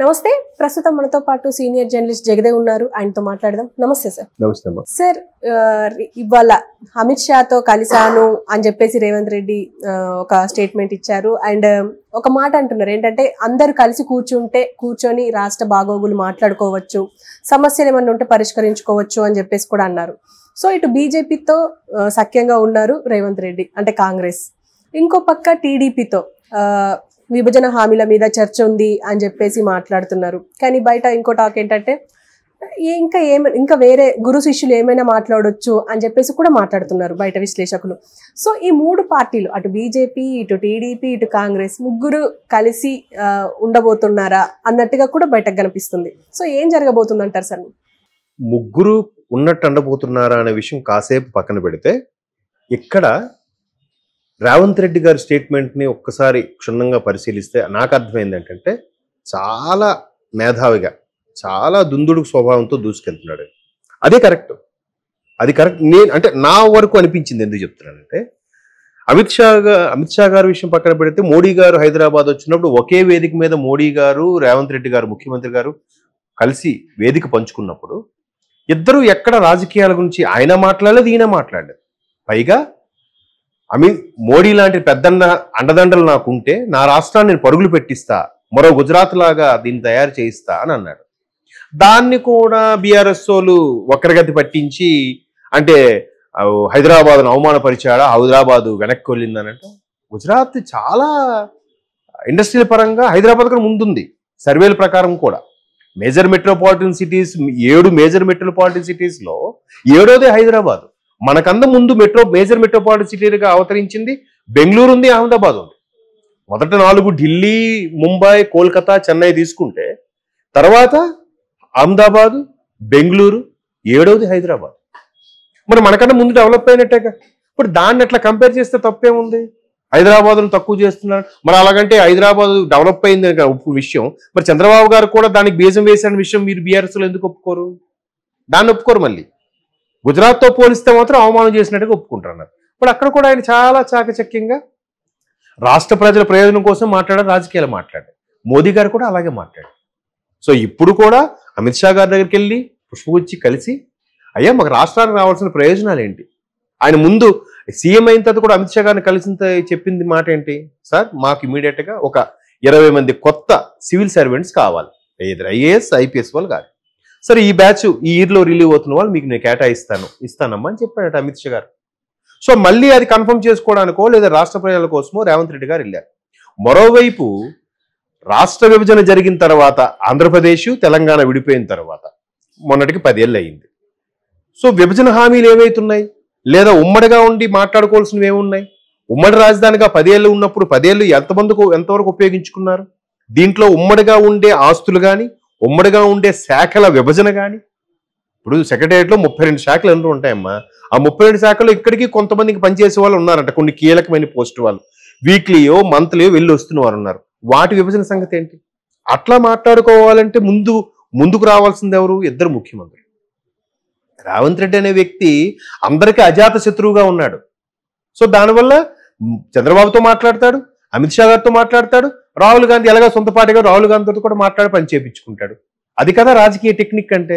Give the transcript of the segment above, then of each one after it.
నమస్తే. ప్రస్తుతం మనతో పాటు సీనియర్ జర్నలిస్ట్ జగదేవ్ ఉన్నారు. ఆయనతో మాట్లాడదాం. నమస్తే సార్. నమస్తే సార్. ఇవాళ అమిత్ షాతో కలిశాను అని చెప్పేసి రేవంత్ రెడ్డి ఒక స్టేట్మెంట్ ఇచ్చారు. అండ్ ఒక మాట అంటున్నారు ఏంటంటే అందరు కలిసి కూర్చొని రాష్ట్ర బాగోగులు మాట్లాడుకోవచ్చు, సమస్యలు ఏమన్నా ఉంటే పరిష్కరించుకోవచ్చు అని చెప్పేసి కూడా అన్నారు. సో ఇటు బీజేపీతో సఖ్యంగా ఉన్నారు రేవంత్ రెడ్డి అంటే కాంగ్రెస్, ఇంకో పక్క టీడీపీతో విభజన హామీల మీద చర్చ ఉంది అని చెప్పేసి మాట్లాడుతున్నారు. కానీ బయట ఇంకో టాక్ ఏంటంటే ఇంకా వేరే గురు శిష్యులు ఏమైనా మాట్లాడొచ్చు అని చెప్పేసి కూడా మాట్లాడుతున్నారు బయట విశ్లేషకులు. సో ఈ మూడు పార్టీలు అటు బీజేపీ, ఇటు టీడీపీ, ఇటు కాంగ్రెస్ ముగ్గురు కలిసి ఉండబోతున్నారా అన్నట్టుగా కూడా బయటకు కనిపిస్తుంది. సో ఏం జరగబోతుంది అంటారు సార్? ముగ్గురు ఉన్నట్టు ఉండబోతున్నారా అనే విషయం కాసేపు పక్కన పెడితే, ఇక్కడ రేవంత్ రెడ్డి గారి స్టేట్మెంట్ని ఒక్కసారి క్షుణ్ణంగా పరిశీలిస్తే నాకు అర్థమైంది ఏంటంటే, చాలా మేధావిగా, చాలా దుందుడుకు స్వభావంతో దూసుకెళ్తున్నాడు. అది కరెక్ట్. నేను అంటే నా వరకు అనిపించింది. ఎందుకు చెప్తున్నానంటే, అమిత్ షా గారి విషయం పక్కన పెడితే, మోడీ గారు హైదరాబాద్ వచ్చినప్పుడు ఒకే వేదిక మీద మోడీ గారు, రేవంత్ రెడ్డి గారు ముఖ్యమంత్రి గారు కలిసి వేదిక పంచుకున్నప్పుడు ఇద్దరు ఎక్కడ రాజకీయాల గురించి ఆయన మాట్లాడలేదు, ఈయన మాట్లాడలేదు. పైగా మోడీ లాంటి పెద్దన్న అండదండలు నాకుంటే నా రాష్ట్రాన్ని నేను పరుగులు పెట్టిస్తా, మరో గుజరాత్ లాగా దీన్ని తయారు చేయిస్తా అని అన్నాడు. దాన్ని కూడా బీఆర్ఎస్ వాళ్ళు వక్రగతి పట్టించి, అంటే హైదరాబాద్ను అవమానపరిచాడా, హైదరాబాద్ వెనక్కి వెళ్ళిందనంటే, గుజరాత్ చాలా ఇండస్ట్రియల్ పరంగా హైదరాబాద్ కూడా ముందుంది సర్వేల ప్రకారం కూడా. Major metropolitan cities 7 major metropolitan సిటీస్లో 7వ హైదరాబాద్. మనకంద ముందు మేజర్ మెట్రోపాలిటన్ సిటీగా అవతరించింది బెంగళూరు ఉంది, అహ్మదాబాద్ ఉంది. మొదట 4 ఢిల్లీ, ముంబై, కోల్కతా, చెన్నై తీసుకుంటే తర్వాత అహ్మదాబాద్, బెంగళూరు, 7వది హైదరాబాద్. మరి మనకన్నా ముందు డెవలప్ అయినట్టేగా. ఇప్పుడు దాన్ని ఎట్లా కంపేర్ చేస్తే తప్పేముంది? హైదరాబాద్ను తక్కువ చేస్తున్నారు. మరి అలాగంటే హైదరాబాద్ డెవలప్ అయింది విషయం, మరి చంద్రబాబు గారు కూడా దానికి బీజం వేసిన విషయం మీరు బీఆర్ఎస్లో ఎందుకు ఒప్పుకోరు? దాన్ని ఒప్పుకోరు. మళ్ళీ గుజరాత్తో పోలిస్తే మాత్రం అవమానం చేసినట్టుగా ఒప్పుకుంటున్నారు. ఇప్పుడు అక్కడ కూడా ఆయన చాలా చాకచక్యంగా రాష్ట్ర ప్రజల ప్రయోజనం కోసం మాట్లాడారు, రాజకీయాలు మాట్లాడారు. మోదీ గారు కూడా అలాగే మాట్లాడారు. సో ఇప్పుడు కూడా అమిత్ షా గారి దగ్గరికి వెళ్ళి పుష్పగుచ్చి కలిసి, అయ్యా మాకు రాష్ట్రానికి రావాల్సిన ప్రయోజనాలు ఏంటి? ఆయన ముందు సీఎం అయిన తర్వాత కూడా అమిత్ షా గారిని కలిసి చెప్పింది మాట ఏంటి? సార్ మాకు ఇమీడియట్గా ఒక 20 మంది కొత్త సివిల్ సర్వెంట్స్ కావాలి, ఏదైనా ఐఏఎస్, ఐపీఎస్ వాళ్ళు కాదు. సరే ఈ బ్యాచ్ ఈ ఇయర్లో రిలీవ్ అవుతున్న వాళ్ళు మీకు నేను ఇస్తానమ్మా అని చెప్పాడట అమిత్ షా గారు. సో మళ్ళీ అది కన్ఫర్మ్ చేసుకోవడానికో లేదా రాష్ట్ర ప్రజల కోసమో రేవంత్ రెడ్డి గారు వెళ్ళారు. మరోవైపు రాష్ట్ర విభజన జరిగిన తర్వాత, ఆంధ్రప్రదేశ్ తెలంగాణ విడిపోయిన తర్వాత మొన్నటికి 10 ఏళ్ళు అయింది. సో విభజన హామీలు ఏవైతున్నాయి, లేదా ఉమ్మడిగా ఉండి మాట్లాడుకోవాల్సినవి ఏమున్నాయి? ఉమ్మడి రాజధానిగా 10 ఏళ్ళు ఉన్నప్పుడు 10 ఏళ్ళు ఎంతవరకు ఉపయోగించుకున్నారు? దీంట్లో ఉమ్మడిగా ఉండే ఆస్తులు కానీ, ఉమ్మడిగా ఉండే శాఖల విభజన కానీ, ఇప్పుడు సెక్రటేరియట్లో 32 శాఖలు ఎందుకు ఉంటాయమ్మా? ఆ 32 శాఖలు ఇక్కడికి కొంతమందికి పనిచేసే వాళ్ళు ఉన్నారంట, కొన్ని కీలకమైన పోస్ట్ వాళ్ళు వీక్లీయో మంత్లీయో వెళ్ళి వస్తున్న వారు ఉన్నారు. వాటి విభజన సంగతి ఏంటి? అట్లా మాట్లాడుకోవాలంటే ముందుకు రావాల్సింది ఎవరు? ఇద్దరు ముఖ్యమంత్రులు. రేవంత్ రెడ్డి అనే వ్యక్తి అందరికీ అజాత శత్రువుగా ఉన్నాడు. సో దానివల్ల చంద్రబాబుతో మాట్లాడతాడు, అమిత్ షా గారితో మాట్లాడతాడు, రాహుల్ గాంధీ ఎలాగో సొంత పార్టీగా రాహుల్ గాంధీతో కూడా మాట్లాడి పని చేయించుకుంటాడు. అది కదా రాజకీయ టెక్నిక్ అంటే.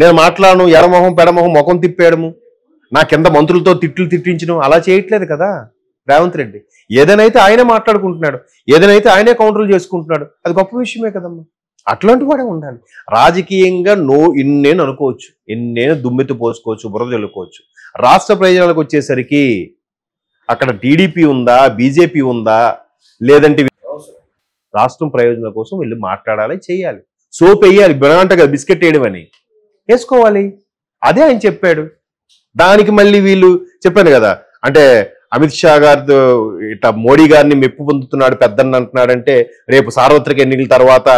నేను మాట్లాడను, ఎడమొహం పెడమొహం ముఖం తిప్పేయడము, నా కింద మంత్రులతో తిట్టించడం అలా చేయట్లేదు కదా రేవంత్ రెడ్డి. ఏదైనా ఆయనే మాట్లాడుకుంటున్నాడు, ఏదైనా ఆయనే కౌంటర్లు చేసుకుంటున్నాడు. అది గొప్ప విషయమే కదమ్మా. అట్లాంటి కూడా ఉండాలి. రాజకీయంగా ఇన్నేను అనుకోవచ్చు, ఇన్నేను దుమ్మెత్తి పోసుకోవచ్చు, బురద చల్లుకోవచ్చు. రాష్ట్ర ప్రయోజనాలకు వచ్చేసరికి అక్కడ టీడీపీ ఉందా, బీజేపీ ఉందా, లేదంటే రాష్ట్రం ప్రయోజనాల కోసం వెళ్ళి మాట్లాడాలి, చేయాలి. సోప్ వేయాలి, బినాంట కదా బిస్కెట్ వేయడం అని వేసుకోవాలి. అదే ఆయన చెప్పాడు. దానికి మళ్ళీ వీళ్ళు చెప్పాను కదా, అంటే అమిత్ షా గారితో ఇట్లా మోడీ గారిని మెప్పు పొందుతున్నాడు పెద్దన్న అంటున్నాడంటే, రేపు సార్వత్రిక ఎన్నికల తర్వాత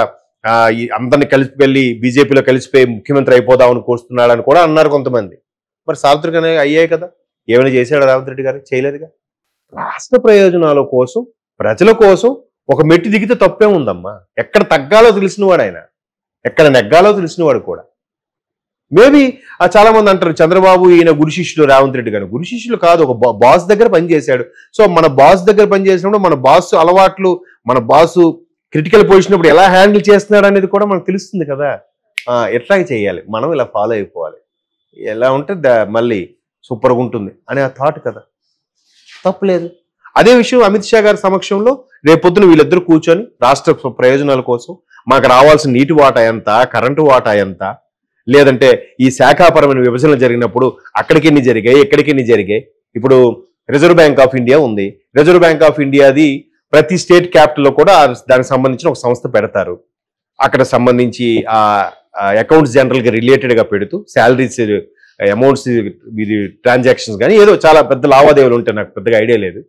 అందరిని కలిసిపోయి బీజేపీలో కలిసిపోయి ముఖ్యమంత్రి అయిపోదామని కోరుస్తున్నాడు అని కూడా అన్నారు కొంతమంది. మరి సార్వత్రిక అయ్యాయి కదా, ఏమైనా చేశాడు రేవంత్ రెడ్డి గారు? చేయలేదుగా. రాష్ట్ర ప్రయోజనాల కోసం, ప్రజల కోసం ఒక మెట్టు దిగితే తప్పే ఉందమ్మా. ఎక్కడ తగ్గాలో తెలిసినవాడు ఆయన, ఎక్కడ నెగ్గాలో తెలిసినవాడు కూడా. మేబీ చాలా మంది అంటారు చంద్రబాబు ఈయన గురు శిష్యులు రేవంత్ రెడ్డి గారు. గురు శిష్యులు కాదు, ఒక బాస్ దగ్గర పనిచేశాడు. సో మన బాస్ దగ్గర పనిచేసినప్పుడు మన బాస్ అలవాట్లు, మన బాసు క్రిటికల్ పొజిషన్ ఇప్పుడు ఎలా హ్యాండిల్ చేస్తున్నాడు అనేది కూడా మనకు తెలుస్తుంది కదా. ఎట్లా చేయాలి, మనం ఇలా ఫాలో అయిపోవాలి, ఎలా ఉంటే మళ్ళీ సూపర్గా ఉంటుంది అనే ఆ థాట్ కదా, తప్పులేదు. అదే విషయం అమిత్ షా గారి సమక్షంలో రేపొద్దున వీళ్ళిద్దరూ కూర్చొని రాష్ట్ర ప్రయోజనాల కోసం మాకు రావాల్సిన నీటి వాటా ఎంత, కరెంటు వాటా ఎంత, లేదంటే ఈ శాఖాపరమైన విభజనలు జరిగినప్పుడు అక్కడికి ఎన్ని జరిగాయి, ఎక్కడికి ఎన్ని జరిగాయి. ఇప్పుడు రిజర్వ్ బ్యాంక్ ఆఫ్ ఇండియా ఉంది. రిజర్వ్ బ్యాంక్ ఆఫ్ ఇండియాది ప్రతి స్టేట్ క్యాపిటల్లో కూడా దానికి సంబంధించిన ఒక సంస్థ పెడతారు. అక్కడ సంబంధించి ఆ అకౌంట్స్ జనరల్గా రిలేటెడ్గా పెడుతూ శాలరీస్ అమౌంట్స్ ట్రాన్సాక్షన్స్ కానీ ఏదో చాలా పెద్ద లావాదేవీలు ఉంటాయి, నాకు పెద్దగా ఐడియా లేదు.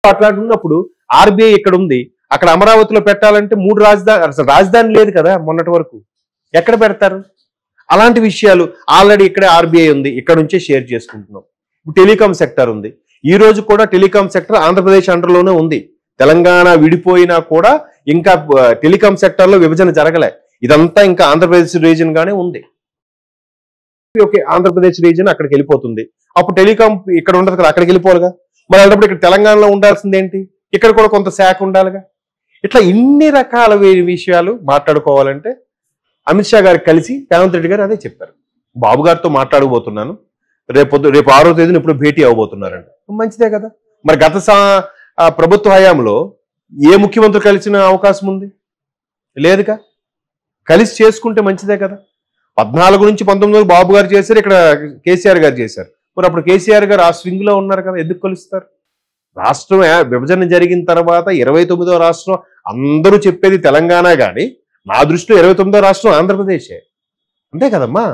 అట్లాంటి ఉన్నప్పుడు ఆర్బీఐ ఇక్కడ ఉంది, అక్కడ అమరావతిలో పెట్టాలంటే 3 రాజధాని, అసలు రాజధాని లేదు కదా మొన్నటి వరకు, ఎక్కడ పెడతారు? అలాంటి విషయాలు ఆల్రెడీ ఇక్కడే ఆర్బీఐ ఉంది, ఇక్కడ నుంచే షేర్ చేసుకుంటున్నాం. టెలికాం సెక్టర్ ఉంది, ఈ రోజు కూడా టెలికాం సెక్టర్ ఆంధ్రప్రదేశ్ అండర్లోనే ఉంది. తెలంగాణ విడిపోయినా కూడా ఇంకా టెలికాం సెక్టర్ లో విభజన జరగలే, ఇదంతా ఇంకా ఆంధ్రప్రదేశ్ రీజన్ గానే ఉంది. ఓకే, ఆంధ్రప్రదేశ్ రీజన్ అక్కడికి వెళ్ళిపోతుంది, అప్పుడు టెలికాం ఇక్కడ ఉండదు కదా, అక్కడికి వెళ్ళిపోవాలిగా. మరి అలాంటప్పుడు ఇక్కడ తెలంగాణలో ఉండాల్సింది ఏంటి, ఇక్కడ కూడా కొంత శాఖ ఉండాలిగా. ఇట్లా ఇన్ని రకాల విషయాలు మాట్లాడుకోవాలంటే అమిత్ షా గారికి కలిసి రేవంత్ రెడ్డి గారు అదే చెప్పారు. బాబు గారితో మాట్లాడబోతున్నాను, రేపు 6వ తేదీన ఇప్పుడు భేటీ అవ్వబోతున్నారంట. మంచిదే కదా. మరి గత ప్రభుత్వ హయాంలో ఏ ముఖ్యమంత్రి కలిసిన అవకాశం ఉంది? లేదుగా. కలిసి చేసుకుంటే మంచిదే కదా. 14 నుంచి 19 బాబు గారు చేశారు, ఇక్కడ కేసీఆర్ గారు చేశారు. మరి అప్పుడు కేసీఆర్ గారు ఆ స్వింగ్ లో ఉన్నారు కదా, ఎందుకు కలుస్తారు? రాష్ట్రం విభజన జరిగిన తర్వాత 29వ రాష్ట్రం అందరూ చెప్పేది తెలంగాణ, కానీ నా దృష్టిలో 29వ రాష్ట్రం ఆంధ్రప్రదేశే. అంతే కదమ్మా.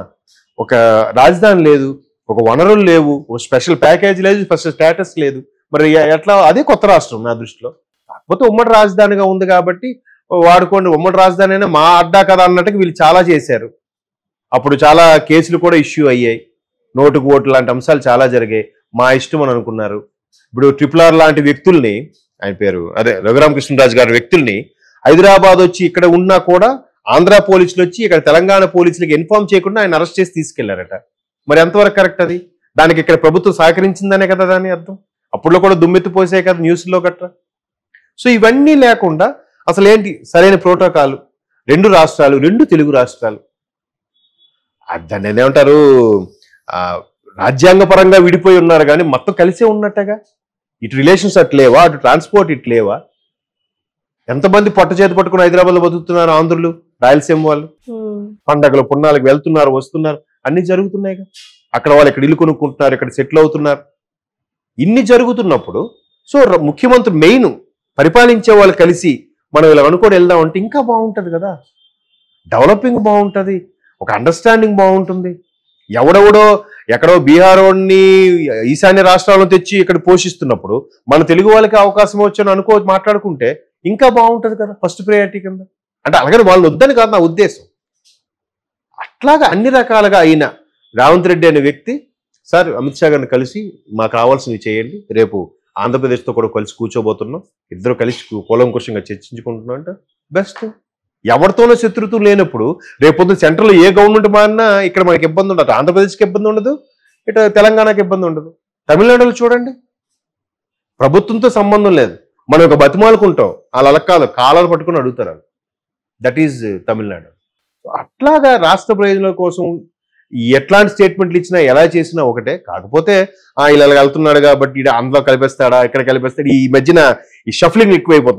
ఒక రాజధాని లేదు, ఒక వనరులు లేవు, ఒక స్పెషల్ ప్యాకేజ్ లేదు, స్పెషల్ స్టేటస్ లేదు. మరి ఎట్లా? అదే కొత్త రాష్ట్రం నా దృష్టిలో. కాకపోతే ఉమ్మడి రాజధానిగా ఉంది కాబట్టి వాడుకోండి, ఉమ్మడి రాజధాని అయినా మా అడ్డా కదా అన్నట్టుగా వీళ్ళు చాలా చేశారు. అప్పుడు చాలా కేసులు కూడా ఇష్యూ అయ్యాయి, నోటుకు ఓటు లాంటి అంశాలు చాలా జరిగాయి. మా ఇష్టం అని అనుకున్నారు. ఇప్పుడు RRR లాంటి వ్యక్తుల్ని, ఆయన పేరు అదే రఘురామకృష్ణరాజు గారి వ్యక్తుల్ని హైదరాబాద్ వచ్చి ఇక్కడ ఉన్నా కూడా ఆంధ్ర పోలీసులు వచ్చి ఇక్కడ తెలంగాణ పోలీసులకి ఇన్ఫార్మ్ చేయకుండా ఆయన అరెస్ట్ చేసి తీసుకెళ్లారట. మరి ఎంతవరకు కరెక్ట్ అది? దానికి ఇక్కడ ప్రభుత్వం సహకరించిందనే కదా దాని అర్థం. అప్పుడులో కూడా దుమ్మెత్తిపోసాయి కదా న్యూస్లో గట్రా. సో ఇవన్నీ లేకుండా అసలు ఏంటి సరైన ప్రోటోకాల్? 2 రాష్ట్రాలు, 2 తెలుగు రాష్ట్రాలు, దాన్ని ఏమంటారు, రాజ్యాంగపరంగా విడిపోయి ఉన్నారు కానీ మొత్తం కలిసే ఉన్నట్టుగా. ఇటు రిలేషన్స్ అట్లేవా, అటు ట్రాన్స్పోర్ట్ ఇట్లేవా? ఎంతమంది పొట్ట చేతి పట్టుకుని హైదరాబాద్ లో బతుకుతున్నారు ఆంధ్రులు, రాయలసీమ వాళ్ళు. పండగలు పున్నాలకు వెళ్తున్నారు, వస్తున్నారు, అన్ని జరుగుతున్నాయి. అక్కడ వాళ్ళు ఇక్కడ ఇల్లు కొనుక్కుంటున్నారు, ఇక్కడ సెటిల్ అవుతున్నారు. ఇన్ని జరుగుతున్నప్పుడు సో ముఖ్యమంత్రి మెయిన్ పరిపాలించే వాళ్ళు కలిసి మనం ఇలా అనుకోని వెళ్దాం అంటే ఇంకా బాగుంటుంది కదా. డెవలపింగ్ బాగుంటుంది, ఒక అండర్స్టాండింగ్ బాగుంటుంది. ఎవడెవడో ఎక్కడో బీహార్ వాడిని ఈశాన్య రాష్ట్రాలను తెచ్చి ఇక్కడ పోషిస్తున్నప్పుడు మన తెలుగు వాళ్ళకి అవకాశం వచ్చని మాట్లాడుకుంటే ఇంకా బాగుంటుంది కదా, ఫస్ట్ ప్రయారిటీ కింద. అంటే అలాగని వాళ్ళని వద్దని కాదు నా ఉద్దేశం. అట్లాగా అన్ని రకాలుగా అయిన రేవంత్ రెడ్డి అనే వ్యక్తి సార్ అమిత్ షా గారిని కలిసి మాకు కావాల్సినవి చేయండి, రేపు ఆంధ్రప్రదేశ్తో కూడా కలిసి కూర్చోబోతున్నాం, ఇద్దరు కలిసి కూలంకుషంగా చర్చించుకుంటున్నాం అంటే బెస్ట్. ఎవరితోనో శత్రుత్వం లేనప్పుడు రేపొద్దు సెంట్రల్ ఏ గవర్నమెంట్ మారినా ఇక్కడ మనకి ఇబ్బంది ఉండదు. ఆంధ్రప్రదేశ్కి ఇబ్బంది ఉండదు, ఇటు తెలంగాణకి ఇబ్బంది ఉండదు. తమిళనాడులో చూడండి, ప్రభుత్వంతో సంబంధం లేదు, మనం ఒక బతిమాలుకుంటాం, వాళ్ళ అలక్కాలు కాలాలు పట్టుకుని అడుగుతారు. That is Tamil Nadu. అట్లాగా రాష్ట్ర ప్రయోజనాల కోసం ఎట్లాంటి స్టేట్మెంట్లు ఇచ్చినా ఎలా చేసినా ఒకటే. కాకపోతే ఇలా వెళ్తున్నాడు కాబట్టి అందులో కలిపేస్తాడా, ఇక్కడ కలిపేస్తాడు, ఈ మధ్యన ఈ షఫ్లింగ్ ఎక్కువైపోతుంది.